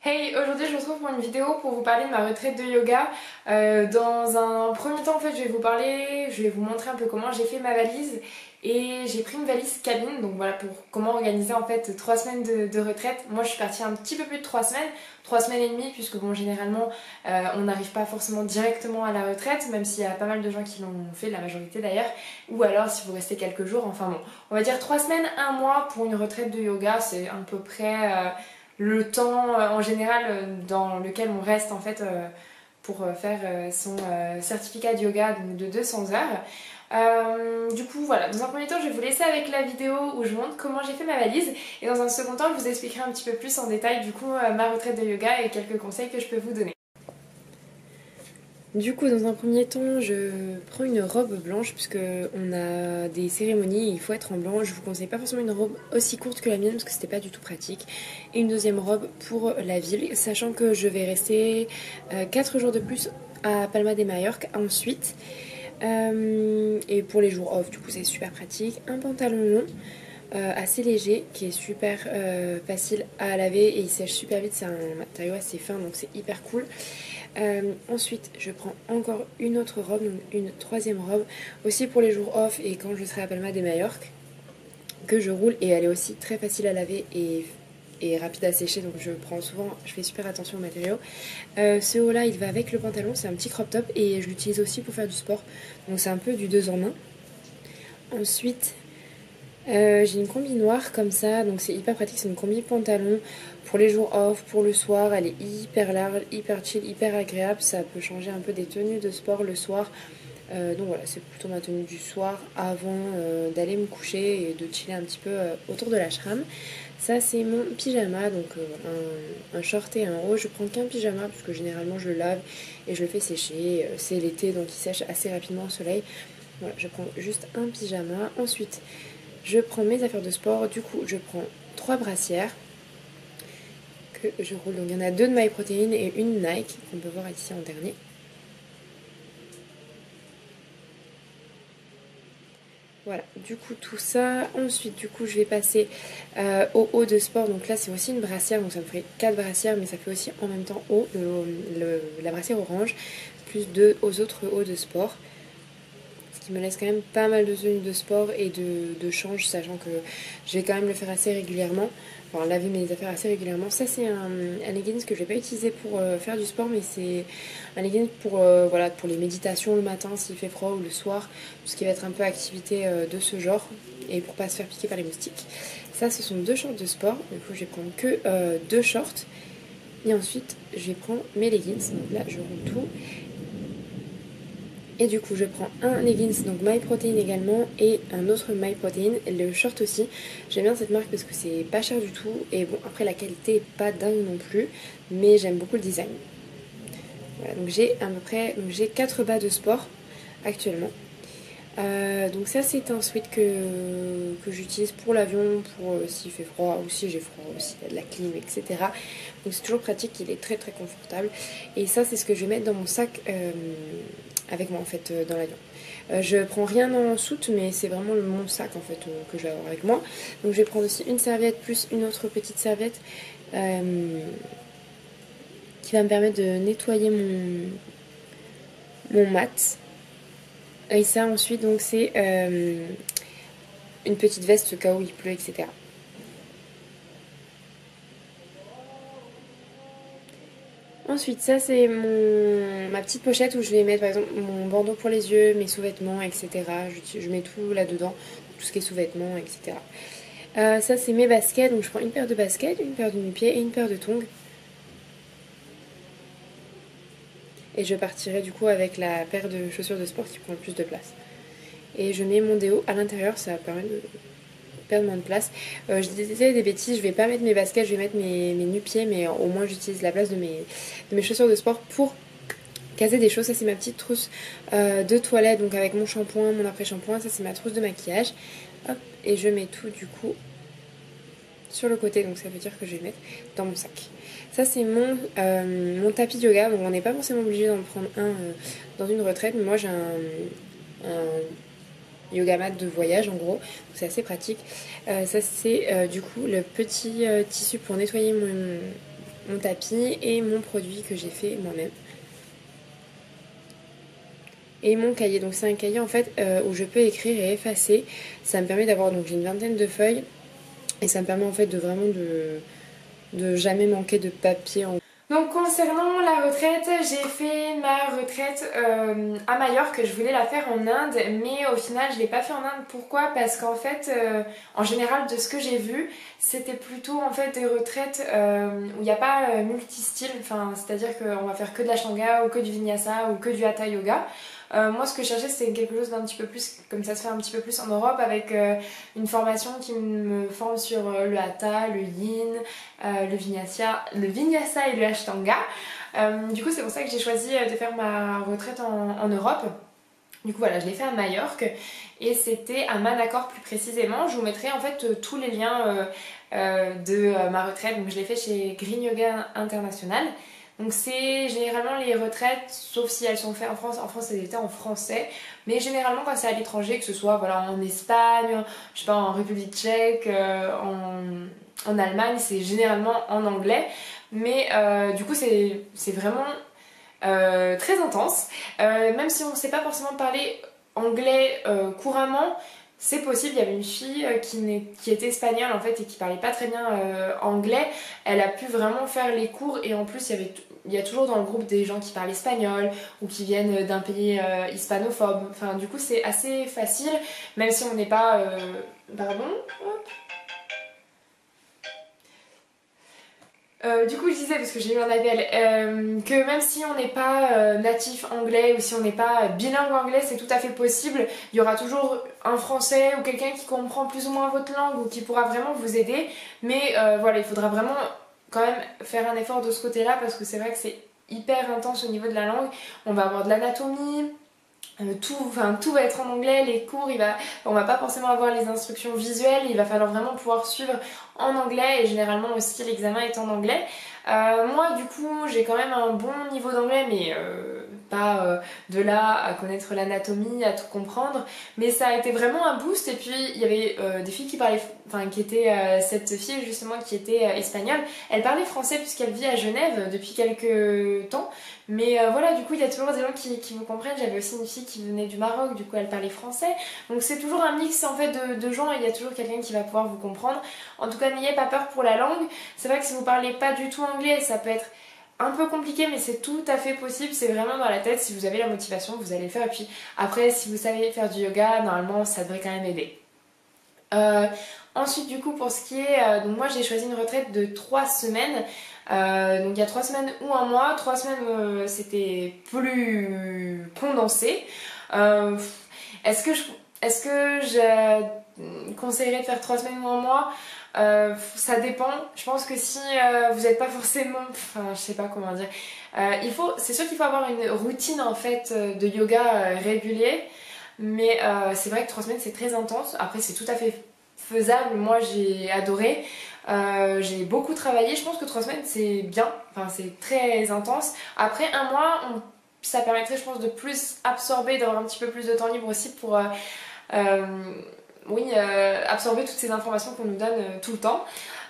Hey, aujourd'hui je vous retrouve pour une vidéo pour vous parler de ma retraite de yoga. Dans un premier temps en fait je vais vous montrer un peu comment j'ai fait ma valise et j'ai pris une valise cabine, donc voilà pour comment organiser en fait 3 semaines de retraite. Moi je suis partie un petit peu plus de 3 semaines et demie puisque bon généralement on n'arrive pas forcément directement à la retraite, même s'il y a pas mal de gens qui l'ont fait, la majorité d'ailleurs, ou alors si vous restez quelques jours, enfin bon, on va dire 3 semaines, un mois pour une retraite de yoga, c'est à peu près le temps en général dans lequel on reste en fait pour faire son certificat de yoga donc de 200 heures. Du coup voilà, dans un premier temps je vais vous laisser avec la vidéo où je montre comment j'ai fait ma valise et dans un second temps je vous expliquerai un petit peu plus en détail du coup ma retraite de yoga et quelques conseils que je peux vous donner. Du coup, dans un premier temps, je prends une robe blanche puisque on a des cérémonies et il faut être en blanc. Je vous conseille pas forcément une robe aussi courte que la mienne parce que c'était pas du tout pratique. Et une deuxième robe pour la ville, sachant que je vais rester 4 jours de plus à Palma de Mallorca ensuite. Et pour les jours off, du coup, c'est super pratique. Un pantalon long. Assez léger qui est super facile à laver et il sèche super vite, c'est un matériau assez fin donc c'est hyper cool. Ensuite je prends encore une autre robe, donc une troisième robe aussi pour les jours off et quand je serai à Palma de Mallorca que je roule et elle est aussi très facile à laver et rapide à sécher, donc je fais super attention au matériau. Ce haut là il va avec le pantalon, c'est un petit crop top et je l'utilise aussi pour faire du sport, donc c'est un peu du 2 en 1. Ensuite j'ai une combi noire comme ça, donc c'est hyper pratique, c'est une combi pantalon pour les jours off, pour le soir, elle est hyper large, hyper chill, hyper agréable, ça peut changer un peu des tenues de sport le soir. Donc voilà, c'est plutôt ma tenue du soir avant d'aller me coucher et de chiller un petit peu autour de l'ashram. Ça c'est mon pyjama, donc un short et un haut. Je prends qu'un pyjama puisque généralement je le lave et je le fais sécher. C'est l'été donc il sèche assez rapidement au soleil. Voilà, je prends juste un pyjama. Ensuite, je prends mes affaires de sport. Du coup, je prends 3 brassières que je roule. Donc il y en a 2 de MyProtein et une Nike qu'on peut voir ici en dernier. Voilà, du coup tout ça. Ensuite, du coup, je vais passer au haut de sport. Donc là, c'est aussi une brassière. Donc ça me ferait 4 brassières, mais ça fait aussi en même temps haut, la brassière orange, plus 2 aux autres hauts de sport. Ce qui me laisse quand même pas mal de tenues de sport et de change, sachant que je vais quand même le faire assez régulièrement. Enfin, laver mes affaires assez régulièrement. Ça, c'est un leggings que je vais pas utiliser pour faire du sport, mais c'est un leggings pour, voilà, pour les méditations le matin s'il fait froid ou le soir, tout ce qui va être un peu activité de ce genre, et pour pas se faire piquer par les moustiques. Ça, ce sont 2 shorts de sport. Du coup, je vais prendre que 2 shorts. Et ensuite, je vais prendre mes leggings. Donc là, je roule tout. Et du coup je prends un leggings, donc MyProtein également, et un autre MyProtein, le short aussi. J'aime bien cette marque parce que c'est pas cher du tout, et bon après la qualité est pas dingue non plus, mais j'aime beaucoup le design. Voilà, donc j'ai à peu près 4 bas de sport actuellement. Donc ça c'est un sweat que j'utilise pour l'avion, pour s'il fait froid ou si j'ai froid, ou s'il y a de la clim, etc. Donc c'est toujours pratique, il est très très confortable. Et ça c'est ce que je vais mettre dans mon sac avec moi en fait dans l'avion. Je prends rien en soute, mais c'est vraiment mon sac en fait que je vais avoir avec moi. Donc je vais prendre aussi une serviette plus une autre petite serviette qui va me permettre de nettoyer mon mat. Et ça ensuite donc c'est une petite veste au cas où il pleut, etc. Ensuite ça c'est ma petite pochette où je vais mettre par exemple mon bandeau pour les yeux, mes sous-vêtements, etc. Je mets tout là-dedans, tout ce qui est sous-vêtements, etc. Ça c'est mes baskets, donc je prends une paire de baskets, une paire de nu-pieds et une paire de tongs. Et je partirai du coup avec la paire de chaussures de sport qui prend le plus de place. Et je mets mon déo à l'intérieur, ça permet de perdre moins de place. Je disais des bêtises, je vais pas mettre mes baskets, je vais mettre mes nu-pieds, mais au moins j'utilise la place de mes chaussures de sport pour caser des choses. Ça c'est ma petite trousse de toilette, donc avec mon shampoing, mon après-shampoing. Ça c'est ma trousse de maquillage. Hop, et je mets tout du coup sur le côté, donc ça veut dire que je vais le mettre dans mon sac. Ça c'est mon tapis de yoga, donc on n'est pas forcément obligé d'en prendre un dans une retraite, mais moi j'ai un yoga mat de voyage en gros, c'est assez pratique. Ça c'est du coup le petit tissu pour nettoyer mon tapis et mon produit que j'ai fait moi-même. Et mon cahier, donc c'est un cahier en fait où je peux écrire et effacer. Ça me permet d'avoir, donc j'ai une vingtaine de feuilles et ça me permet en fait de vraiment de jamais manquer de papier. Donc concernant la retraite, j'ai fait ma retraite à Majorque. Je voulais la faire en Inde, mais au final je l'ai pas fait en Inde. Pourquoi? Parce qu'en fait, en général de ce que j'ai vu, c'était plutôt en fait des retraites où il n'y a pas multi-style. Enfin, c'est-à-dire qu'on va faire que de l'ashtanga ou que du vinyasa ou que du hatha yoga. Moi ce que je cherchais c'était quelque chose d'un petit peu plus, comme ça se fait un petit peu plus en Europe, avec une formation qui me forme sur le hatha, le yin, le vinyasa et le ashtanga. Du coup c'est pour ça que j'ai choisi de faire ma retraite en Europe. Du coup voilà, je l'ai fait à Majorque et c'était à Manacor plus précisément. Je vous mettrai en fait tous les liens de ma retraite. Donc je l'ai fait chez Green Yoga International. Donc c'est généralement les retraites, sauf si elles sont faites en France elles étaient en français, mais généralement quand c'est à l'étranger, que ce soit voilà, en Espagne, je sais pas, en République tchèque, en Allemagne, c'est généralement en anglais, mais du coup c'est vraiment très intense, même si on ne sait pas forcément parler anglais couramment. C'est possible, il y avait une fille qui était espagnole en fait et qui parlait pas très bien anglais. Elle a pu vraiment faire les cours et en plus il y a toujours dans le groupe des gens qui parlent espagnol ou qui viennent d'un pays hispanophobe. Enfin du coup c'est assez facile même si on n'est pas... Pardon. Du coup je disais, parce que j'ai eu un appel, que même si on n'est pas natif anglais ou si on n'est pas bilingue anglais, c'est tout à fait possible. Il y aura toujours un français ou quelqu'un qui comprend plus ou moins votre langue ou qui pourra vraiment vous aider. Mais voilà, il faudra vraiment quand même faire un effort de ce côté-là parce que c'est vrai que c'est hyper intense au niveau de la langue. On va avoir de l'anatomie. Tout va être en anglais, les cours, on va pas forcément avoir les instructions visuelles, il va falloir vraiment pouvoir suivre en anglais et généralement aussi l'examen est en anglais. Moi du coup j'ai quand même un bon niveau d'anglais mais pas de là à connaître l'anatomie, à tout comprendre, mais ça a été vraiment un boost. Et puis il y avait des filles qui parlaient, qui étaient cette fille justement qui était espagnole, elle parlait français puisqu'elle vit à Genève depuis quelques temps. Mais voilà, du coup, il y a toujours des gens qui vous comprennent. J'avais aussi une fille qui venait du Maroc, du coup, elle parlait français. Donc c'est toujours un mix en fait de gens et il y a toujours quelqu'un qui va pouvoir vous comprendre. En tout cas, n'ayez pas peur pour la langue. C'est vrai que si vous parlez pas du tout anglais, ça peut être un peu compliqué, mais c'est tout à fait possible. C'est vraiment dans la tête. Si vous avez la motivation, vous allez le faire. Et puis après, si vous savez faire du yoga, normalement, ça devrait quand même aider. Ensuite du coup pour ce qui est donc moi j'ai choisi une retraite de 3 semaines, donc il y a 3 semaines ou un mois. 3 semaines c'était plus condensé. Est-ce que je conseillerais de faire 3 semaines ou un mois? Ça dépend. Je pense que si vous n'êtes pas forcément, je sais pas comment dire, c'est sûr qu'il faut avoir une routine en fait de yoga régulier. Mais c'est vrai que 3 semaines c'est très intense. Après c'est tout à fait faisable. Moi j'ai adoré. J'ai beaucoup travaillé. Je pense que 3 semaines c'est bien. Enfin c'est très intense. Après un mois ça permettrait je pense de plus absorber, d'avoir un petit peu plus de temps libre aussi pour absorber toutes ces informations qu'on nous donne tout le temps.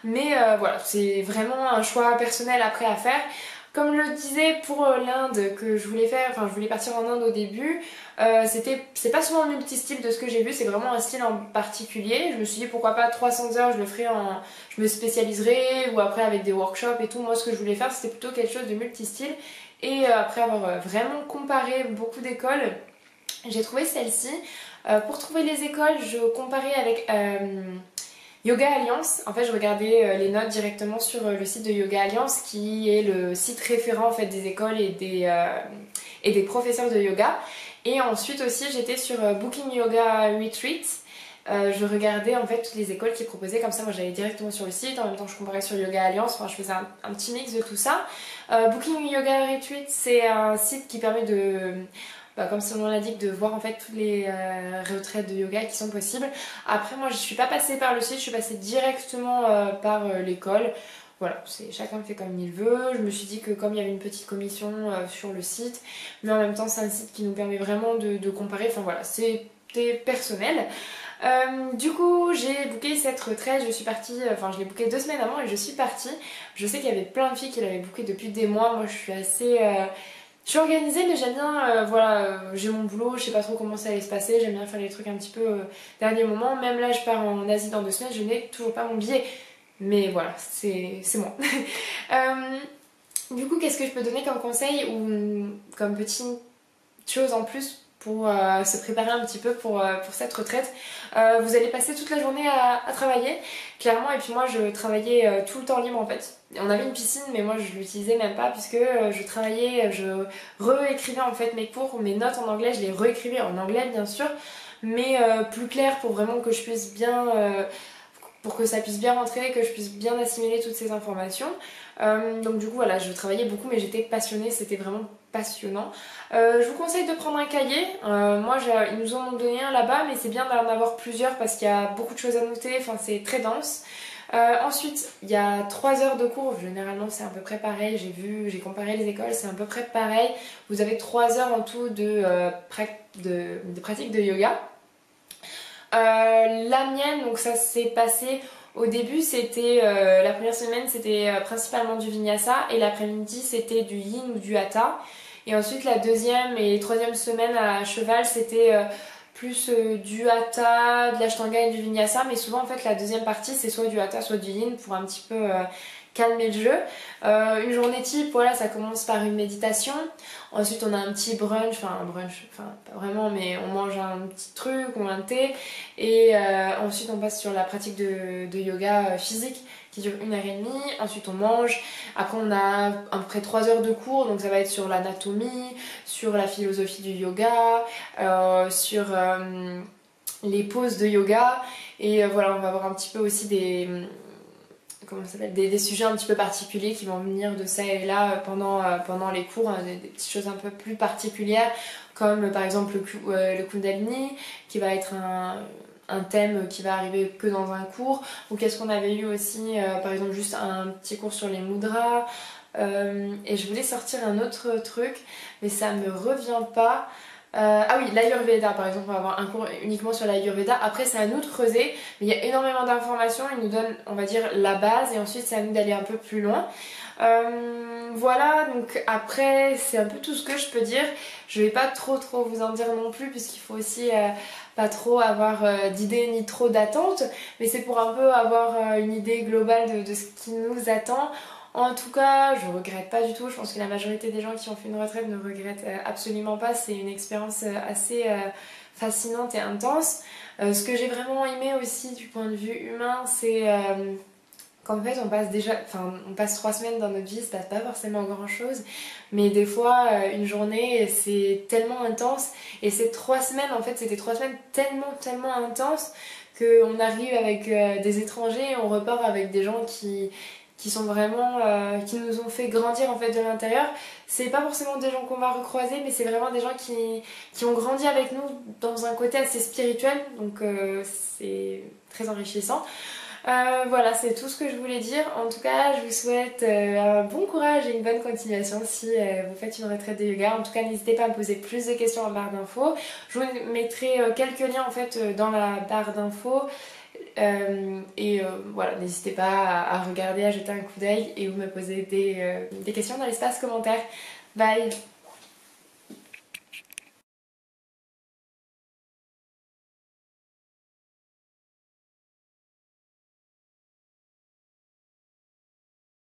Mais voilà, c'est vraiment un choix personnel après à faire. Comme je le disais pour l'Inde que je voulais faire, je voulais partir en Inde au début, c'est pas souvent multi-style de ce que j'ai vu, c'est vraiment un style en particulier. Je me suis dit pourquoi pas 300 heures, je me spécialiserai ou après avec des workshops et tout. Moi ce que je voulais faire c'était plutôt quelque chose de multi-style. Et après avoir vraiment comparé beaucoup d'écoles, j'ai trouvé celle-ci. Pour trouver les écoles, je comparais avec Yoga Alliance. En fait, je regardais les notes directement sur le site de Yoga Alliance, qui est le site référent en fait des écoles et des professeurs de yoga. Et ensuite aussi, j'étais sur Booking Yoga Retreat. Je regardais en fait toutes les écoles qui proposaient, comme ça moi j'allais directement sur le site, en même temps je comparais sur Yoga Alliance, je faisais un petit mix de tout ça. Booking Yoga Retreat, c'est un site qui permet de... comme son nom l'indique, de voir en fait toutes les retraites de yoga qui sont possibles. Après moi je suis pas passée par le site, je suis passée directement par l'école. Voilà, chacun fait comme il veut. Je me suis dit que comme il y avait une petite commission sur le site, mais en même temps c'est un site qui nous permet vraiment de comparer. Enfin voilà, c'était personnel. Du coup, j'ai booké cette retraite, je suis partie, enfin je l'ai booké 2 semaines avant et je suis partie. Je sais qu'il y avait plein de filles qui l'avaient booké depuis des mois. Moi, je suis assez... Je suis organisée, mais j'aime bien, voilà, j'ai mon boulot, je sais pas trop comment ça allait se passer, j'aime bien faire les trucs un petit peu dernier moment. Même là, je pars en Asie dans 2 semaines, je n'ai toujours pas mon billet. Mais voilà, c'est moi. Du coup, qu'est-ce que je peux donner comme conseil ou comme petite chose en plus pour se préparer un petit peu pour cette retraite? Vous allez passer toute la journée à travailler, clairement, et puis moi je travaillais tout le temps libre en fait. On avait une piscine, mais moi je l'utilisais même pas puisque je travaillais, je réécrivais en fait mes cours, mes notes en anglais, je les réécrivais en anglais bien sûr, mais plus clair pour vraiment que je puisse bien pour que ça puisse bien rentrer, que je puisse bien assimiler toutes ces informations. Donc du coup voilà, je travaillais beaucoup mais j'étais passionnée, c'était vraiment passionnant. Je vous conseille de prendre un cahier. Moi ils nous en ont donné un là-bas, mais c'est bien d'en avoir plusieurs parce qu'il y a beaucoup de choses à noter, enfin c'est très dense. Ensuite, il y a 3 heures de cours, généralement c'est à peu près pareil, j'ai comparé les écoles, c'est à peu près pareil. Vous avez 3 heures en tout de pratique de yoga. La mienne, donc ça s'est passé au début, c'était la première semaine c'était principalement du vinyasa et l'après-midi c'était du yin ou du hatha. Et ensuite la deuxième et troisième semaine à cheval c'était plus du hatha, de l'ashtanga et du vinyasa, mais souvent en fait la deuxième partie c'est soit du hatha soit du yin pour un petit peu calmer le jeu. Une journée type, voilà, ça commence par une méditation. Ensuite, on a un petit brunch, enfin pas vraiment, mais on mange un petit truc ou un thé. Et ensuite, on passe sur la pratique de yoga physique qui dure 1 heure et demie. Ensuite, on mange. Après, on a à peu près 3 heures de cours, donc ça va être sur l'anatomie, sur la philosophie du yoga, sur les poses de yoga. Et voilà, on va voir un petit peu aussi comment ça s'appelle, des sujets un petit peu particuliers qui vont venir de ça et là pendant les cours, hein, des petites choses un peu plus particulières comme par exemple le Kundalini qui va être un thème qui va arriver que dans un cours, ou qu'est-ce qu'on avait eu aussi par exemple juste un petit cours sur les mudras, et je voulais sortir un autre truc mais ça me revient pas. Ah oui, l'Ayurveda par exemple, on va avoir un cours uniquement sur l'Ayurveda. Après, c'est à nous de creuser, mais il y a énormément d'informations. Ils nous donnent, on va dire, la base et ensuite c'est à nous d'aller un peu plus loin. Voilà, donc après, c'est un peu tout ce que je peux dire. Je vais pas trop vous en dire non plus, puisqu'il faut aussi pas trop avoir d'idées ni trop d'attentes, mais c'est pour un peu avoir une idée globale de ce qui nous attend. En tout cas, je regrette pas du tout. Je pense que la majorité des gens qui ont fait une retraite ne regrettent absolument pas. C'est une expérience assez fascinante et intense. Ce que j'ai vraiment aimé aussi du point de vue humain, c'est qu'en fait on passe 3 semaines dans notre vie, il se passe pas forcément grand chose, mais des fois une journée c'est tellement intense, et ces 3 semaines en fait c'était 3 semaines tellement intenses qu'on arrive avec des étrangers et on repart avec des gens qui sont vraiment qui nous ont fait grandir en fait de l'intérieur. C'est pas forcément des gens qu'on va recroiser, mais c'est vraiment des gens qui ont grandi avec nous dans un côté assez spirituel, donc c'est très enrichissant. Voilà, c'est tout ce que je voulais dire. En tout cas, je vous souhaite un bon courage et une bonne continuation si vous faites une retraite de yoga. En tout cas, n'hésitez pas à me poser plus de questions en barre d'infos. Je vous mettrai quelques liens en fait dans la barre d'infos. Voilà, n'hésitez pas à regarder, à jeter un coup d'œil et vous me poser des questions dans l'espace commentaire. Bye!